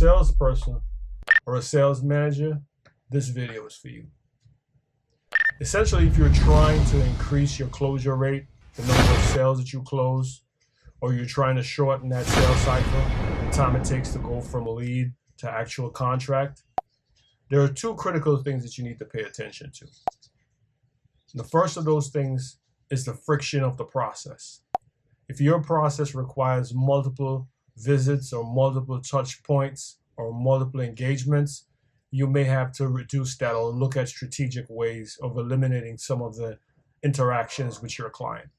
salesperson or a sales manager, this video is for you. Essentially, if you're trying to increase your closure rate, the number of sales that you close, or you're trying to shorten that sales cycle, the time it takes to go from a lead to actual contract, there are two critical things that you need to pay attention to. The first of those things is the friction of the process. If your process requires multiple visits or multiple touch points or multiple engagements, you may have to reduce that or look at strategic ways of eliminating some of the interactions with your client.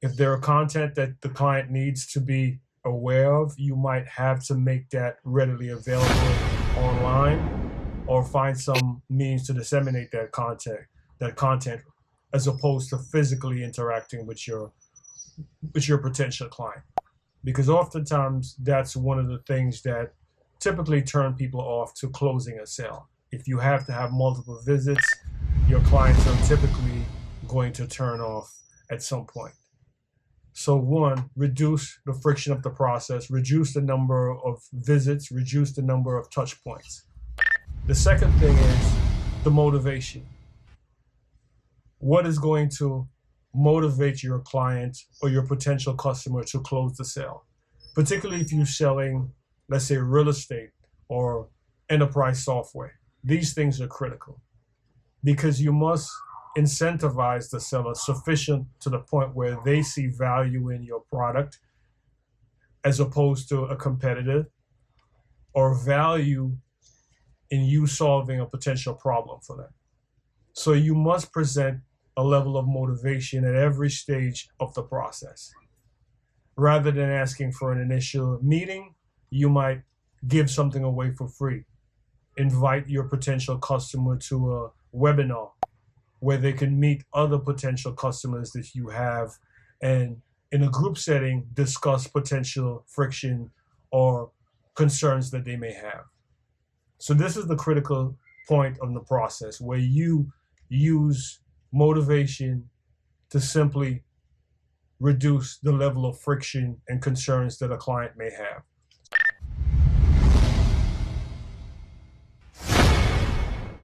If there are content that the client needs to be aware of, you might have to make that readily available online or find some means to disseminate that content as opposed to physically interacting with your potential client. Because oftentimes that's one of the things that typically turn people off to closing a sale. If you have to have multiple visits, your clients are typically going to turn off at some point. So one, reduce the friction of the process, reduce the number of visits, reduce the number of touch points. The second thing is the motivation. What is going to motivate your client or your potential customer to close the sale? Particularly if you're selling, let's say, real estate or enterprise software. These things are critical because you must incentivize the seller sufficient to the point where they see value in your product as opposed to a competitor, or value in you solving a potential problem for them. So you must present a level of motivation at every stage of the process. Rather than asking for an initial meeting, you might give something away for free. Invite your potential customer to a webinar where they can meet other potential customers that you have, and in a group setting, discuss potential friction or concerns that they may have. So this is the critical point of the process where you use motivation to simply reduce the level of friction and concerns that a client may have.